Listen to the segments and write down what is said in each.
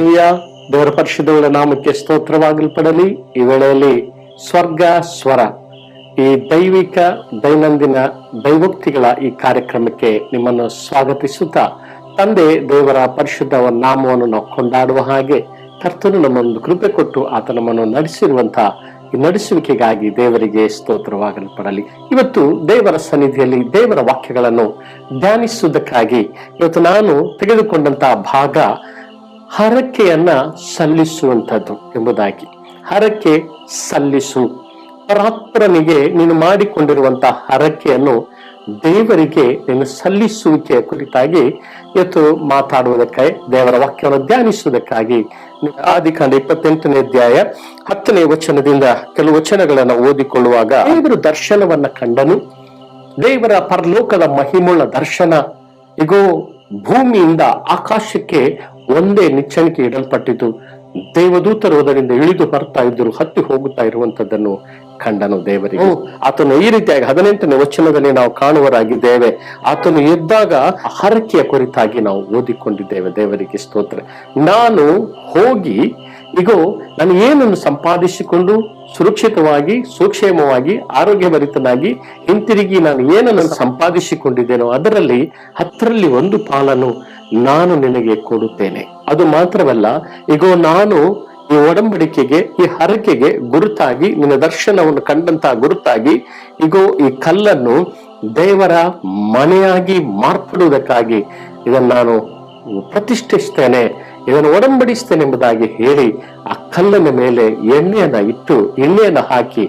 Hallelujah. ದೇವರ ಪರಿಶುದ್ಧಗಳ ನಾಮಕ್ಕೆ ಸ್ತೋತ್ರವಾಗಲ್ಪಡಲಿ. ಈ ವೇಳೆಯಲ್ಲಿ ಸ್ವರ್ಗ ಸ್ವರ ಈ ದೈವಿಕ ದೈನಂದಿನ ದೈವೋಕ್ತಿಗಳ ಈ ಕಾರ್ಯಕ್ರಮಕ್ಕೆ ನಿಮ್ಮನ್ನು ಸ್ವಾಗತಿಸುತ್ತಾ, ತಂದೆ ದೇವರ ಪರಿಶುದ್ಧ ನಾಮವನ್ನು ನಾವು ಕೊಂಡಾಡುವ ಹಾಗೆ ಕರ್ತನು ನಮ್ಮೊಂದು ಕೃಪೆ ಕೊಟ್ಟು ಆತ ನಮ್ಮನ್ನು ನಡೆಸಿರುವಂತಹ ಈ ನಡೆಸುವಿಕೆಗಾಗಿ ದೇವರಿಗೆ ಸ್ತೋತ್ರವಾಗಲ್ಪಡಲಿ. ಇವತ್ತು ದೇವರ ಸನ್ನಿಧಿಯಲ್ಲಿ ದೇವರ ವಾಕ್ಯಗಳನ್ನು ಧ್ಯಾನಿಸುವುದಕ್ಕಾಗಿ ಇವತ್ತು ನಾನು ತೆಗೆದುಕೊಂಡಂತಹ ಭಾಗ ಹರಕೆಯನ್ನ ಸಲ್ಲಿಸುವಂಥದ್ದು ಎಂಬುದಾಗಿ. ಹರಕೆ ಸಲ್ಲಿಸು. ಪರಾತ್ಪರನಿಗೆ ನೀನು ಮಾಡಿಕೊಂಡಿರುವಂತಹ ಹರಕೆಯನ್ನು ದೇವರಿಗೆ ನೀನು ಸಲ್ಲಿಸುವಿಕೆಯ ಕುರಿತಾಗಿ ಇವತ್ತು ಮಾತಾಡುವುದಕ್ಕಾಗಿ, ದೇವರ ವಾಕ್ಯವನ್ನು ಧ್ಯಾನಿಸುವುದಕ್ಕಾಗಿ ಆದಿಕಾಂಡ 28ನೇ ಅಧ್ಯಾಯ 10ನೇ ವಚನದಿಂದ ಕೆಲವು ವಚನಗಳನ್ನು ಓದಿಕೊಳ್ಳುವಾಗ, ದೇವರು ದರ್ಶನವನ್ನ ಕಂಡನು. ದೇವರ ಪರಲೋಕದ ಮಹಿಮುಳ್ಳ ದರ್ಶನ ಇಗೋ ಭೂಮಿಯಿಂದ ಆಕಾಶಕ್ಕೆ ಒಂದೇ ನಿಚ್ಚಣಿಕೆ ಇಡಲ್ಪಟ್ಟಿತು. ದೇವದೂತರು ಅದರಿಂದ ಇಳಿದು ಬರ್ತಾ ಇದ್ದರು, ಹತ್ತಿ ಹೋಗುತ್ತಾ ಇರುವಂತದ್ದನ್ನು ಕಂಡನು. ದೇವರಿಗೆ ಆತನು ಈ ರೀತಿಯಾಗಿ 18ನೇ ವಚನದಲ್ಲಿ ನಾವು ಕಾಣುವರಾಗಿದ್ದೇವೆ. ಆತನು ಎದ್ದಾಗ ಹರಕೆಯ ಕುರಿತಾಗಿ ನಾವು ಓದಿಕೊಂಡಿದ್ದೇವೆ. ದೇವರಿಗೆ ಸ್ತೋತ್ರ. ನಾನು ಹೋಗಿ ಇಗೋ ನಾನು ಏನನ್ನು ಸಂಪಾದಿಸಿಕೊಂಡು ಸುರಕ್ಷಿತವಾಗಿ ಸುಕ್ಷೇಮವಾಗಿ ಆರೋಗ್ಯಭರಿತನಾಗಿ ಹಿಂತಿರುಗಿ ನಾನು ಏನನ್ನು ಸಂಪಾದಿಸಿಕೊಂಡಿದ್ದೇನೋ ಅದರಲ್ಲಿ 10ರಲ್ಲಿ 1 ಪಾಲನ್ನು ನಾನು ನಿನಗೆ ಕೊಡುತ್ತೇನೆ. ಅದು ಮಾತ್ರವಲ್ಲ, ಇಗೋ ನಾನು ಈ ಒಡಂಬಡಿಕೆಗೆ ಈ ಹರಕೆಗೆ ಗುರುತಾಗಿ ನಿನ್ನ ದರ್ಶನವನ್ನು ಕಂಡಂತಹ ಗುರುತಾಗಿ ಇಗೋ ಈ ಕಲ್ಲನ್ನು ದೇವರ ಮನೆಯಾಗಿ ಮಾರ್ಪಡುವುದಕ್ಕಾಗಿ ಇದನ್ನು ನಾನು ಪ್ರತಿಷ್ಠಿಸ್ತೇನೆ, ಇದನ್ನು ಒಡಂಬಡಿಸ್ತೇನೆ ಎಂಬುದಾಗಿ ಹೇಳಿ ಆ ಕಲ್ಲಿನ ಮೇಲೆ ಎಣ್ಣೆಯನ್ನ ಇಟ್ಟು ಎಣ್ಣೆಯನ್ನ ಹಾಕಿ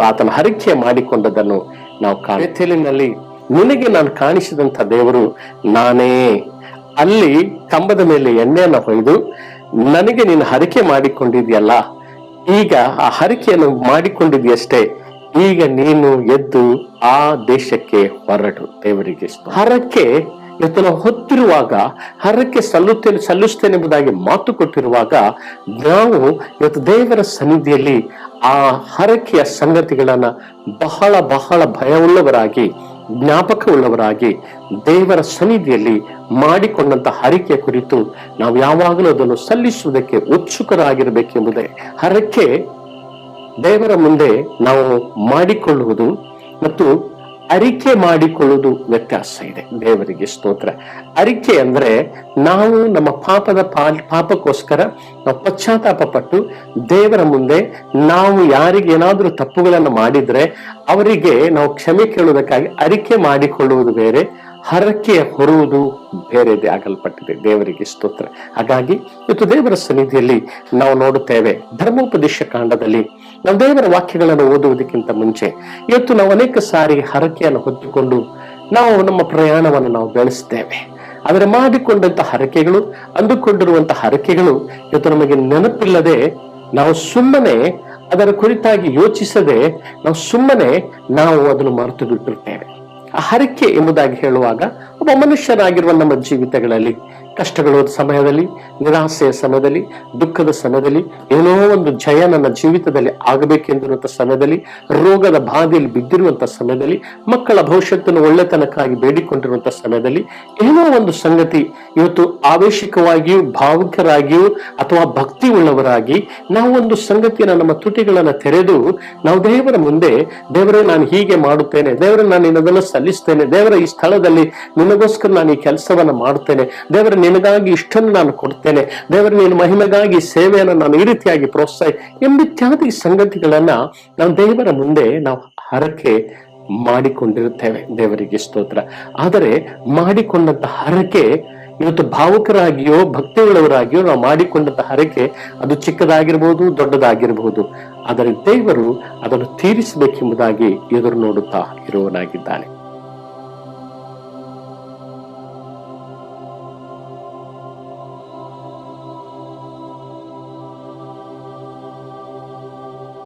ಆತನ ಹರಕೆ ಮಾಡಿಕೊಂಡದನ್ನು ನಾವು ಬೇತೇಲಿನಲ್ಲಿ ನಿನಗೆ ನಾನು ಕಾಣಿಸಿದಂತ ದೇವರು ನಾನೇ. ಅಲ್ಲಿ ಕಂಬದ ಮೇಲೆ ಎಣ್ಣೆಯನ್ನ ಹೊಯ್ದು ನನಗೆ ನೀನು ಹರಕೆ ಮಾಡಿಕೊಂಡಿದ್ಯಲ್ಲ, ಈಗ ಆ ಹರಕೆಯನ್ನು ಮಾಡಿಕೊಂಡಿದ್ಯಷ್ಟೇ, ಈಗ ನೀನು ಎದ್ದು ಆ ದೇಶಕ್ಕೆ ಹೊರಟು. ದೇವರಿಗೆ ಹರಕೆ ಇವತ್ತು ನಾವು ಹೊತ್ತಿರುವಾಗ, ಹರಕೆ ಸಲ್ಲಿಸ್ತೇನೆ ಎಂಬುದಾಗಿ ಮಾತು ಕೊಟ್ಟಿರುವಾಗ, ನಾವು ಇವತ್ತು ದೇವರ ಸನ್ನಿಧಿಯಲ್ಲಿ ಆ ಹರಕೆಯ ಸಂಗತಿಗಳನ್ನ ಬಹಳ ಬಹಳ ಭಯವುಳ್ಳವರಾಗಿ ಜ್ಞಾಪಕವುಳ್ಳವರಾಗಿ ದೇವರ ಸನ್ನಿಧಿಯಲ್ಲಿ ಮಾಡಿಕೊಂಡಂತ ಹರಕೆಯ ಕುರಿತು ನಾವು ಯಾವಾಗಲೂ ಅದನ್ನು ಸಲ್ಲಿಸುವುದಕ್ಕೆ ಉತ್ಸುಕರಾಗಿರಬೇಕೆಂಬುದೇ. ಹರಕೆ ದೇವರ ಮುಂದೆ ನಾವು ಮಾಡಿಕೊಳ್ಳುವುದು ಮತ್ತು ಅರಿಕೆ ಮಾಡಿಕೊಳ್ಳುವುದು ವ್ಯತ್ಯಾಸ ಇದೆ. ದೇವರಿಗೆ ಸ್ತೋತ್ರ. ಅರಿಕೆ ಅಂದ್ರೆ ನಾವು ನಮ್ಮ ಪಾಪಕ್ಕೋಸ್ಕರ ನಾವು ಪಶ್ಚಾತ್ತಾಪ ಪಟ್ಟು ದೇವರ ಮುಂದೆ ನಾವು ಯಾರಿಗೆ ಏನಾದ್ರೂ ತಪ್ಪುಗಳನ್ನು ಮಾಡಿದ್ರೆ ಅವರಿಗೆ ನಾವು ಕ್ಷಮೆ ಕೇಳುವುದಕ್ಕಾಗಿ ಅರಿಕೆ ಮಾಡಿಕೊಳ್ಳುವುದು ಬೇರೆ, ಹರಕೆ ಹೊರುವುದು ಬೇರೆದೇ ಆಗಲ್ಪಟ್ಟಿದೆ. ದೇವರಿಗೆ ಸ್ತೋತ್ರ. ಹಾಗಾಗಿ ಇವತ್ತು ದೇವರ ಸನ್ನಿಧಿಯಲ್ಲಿ ನಾವು ನೋಡುತ್ತೇವೆ, ಧರ್ಮೋಪದೇಶ ಕಾಂಡದಲ್ಲಿ ನಾವು ದೇವರ ವಾಕ್ಯಗಳನ್ನು ಓದುವುದಕ್ಕಿಂತ ಮುಂಚೆ ಇವತ್ತು ನಾವು ಅನೇಕ ಸಾರಿ ಹರಕೆಯನ್ನು ಹೊತ್ತುಕೊಂಡು ನಾವು ನಮ್ಮ ಪ್ರಯಾಣವನ್ನು ನಾವು ಬೆಳೆಸ್ತೇವೆ. ಆದರೆ ಮಾಡಿಕೊಂಡಂತ ಹರಕೆಗಳು, ಅಂದುಕೊಂಡಿರುವಂತಹ ಹರಕೆಗಳು ಇವತ್ತು ನಮಗೆ ನೆನಪಿಲ್ಲದೆ ನಾವು ಸುಮ್ಮನೆ ಅದರ ಕುರಿತಾಗಿ ಯೋಚಿಸದೆ ನಾವು ಅದನ್ನು ಮರೆತು ಬಿಟ್ಟಿರ್ತೇವೆ. ಆ ಹರಕೆ ಎಂಬುದಾಗಿ ಹೇಳುವಾಗ ಒಬ್ಬ ಮನುಷ್ಯನಾಗಿರುವ ನಮ್ಮ ಜೀವಿತಗಳಲ್ಲಿ ಕಷ್ಟಗಳ ಸಮಯದಲ್ಲಿ, ನಿರಾಸೆಯ ಸಮಯದಲ್ಲಿ, ದುಃಖದ ಸಮಯದಲ್ಲಿ, ಏನೋ ಒಂದು ಜಯ ನನ್ನ ಜೀವಿತದಲ್ಲಿ ಆಗಬೇಕೆಂದಿರುವಂತ ಸಮಯದಲ್ಲಿ, ರೋಗದ ಬಾಧೆಯಲ್ಲಿ ಬಿದ್ದಿರುವಂತ ಸಮಯದಲ್ಲಿ, ಮಕ್ಕಳ ಭವಿಷ್ಯತ್ತನ್ನು ಒಳ್ಳೆತನಕ್ಕಾಗಿ ಬೇಡಿಕೊಂಡಿರುವಂತ ಸಮಯದಲ್ಲಿ, ಏನೋ ಒಂದು ಸಂಗತಿ ಇವತ್ತು ಆವೇಶಿಕವಾಗಿಯೂ ಭಾವುಕರಾಗಿಯೂ ಅಥವಾ ಭಕ್ತಿ ಉಳ್ಳವರಾಗಿ ನಾವು ಒಂದು ಸಂಗತಿಯನ್ನು ನಮ್ಮ ತುಟಿಗಳನ್ನು ತೆರೆದು ನಾವು ದೇವರ ಮುಂದೆ, ದೇವರೇ ನಾನು ಹೀಗೆ ಮಾಡುತ್ತೇನೆ, ದೇವರೇ ನಾನು ನಿನ್ನದನ್ನು ಸಲ್ಲಿಸ್ತೇನೆ, ದೇವರ ಈ ಸ್ಥಳದಲ್ಲಿ ನಿನಗೋಸ್ಕರ ನಾನು ಈ ಕೆಲಸವನ್ನ ಮಾಡುತ್ತೇನೆ, ದೇವರ ನಿನಗಾಗಿ ಇಷ್ಟನ್ನು ನಾನು ಕೊಡ್ತೇನೆ, ದೇವರ ನಿನ್ನ ಮಹಿಮೆಗಾಗಿ ಸೇವೆಯನ್ನು ನಾನು ಈ ರೀತಿಯಾಗಿ ಪ್ರೋತ್ಸಾಹ ಎಂಬಿತ್ಯಾದಿ ಸಂಗತಿಗಳನ್ನ ನಾವು ದೇವರ ಮುಂದೆ ನಾವು ಹರಕೆ ಮಾಡಿಕೊಂಡಿರುತ್ತೇವೆ. ದೇವರಿಗೆ ಸ್ತೋತ್ರ. ಆದರೆ ಮಾಡಿಕೊಂಡಂತ ಹರಕೆ ಇವತ್ತು ಭಾವುಕರಾಗಿಯೋ ಭಕ್ತಿಯುಳ್ಳವರಾಗಿಯೋ ನಾವು ಮಾಡಿಕೊಂಡಂತ ಹರಕೆ ಅದು ಚಿಕ್ಕದಾಗಿರ್ಬೋದು, ದೊಡ್ಡದಾಗಿರ್ಬೋದು, ಆದರೆ ದೇವರು ಅದನ್ನು ತೀರಿಸಬೇಕೆಂಬುದಾಗಿ ಎದುರು ನೋಡುತ್ತಾ ಇರುವನಾಗಿದ್ದಾನೆ.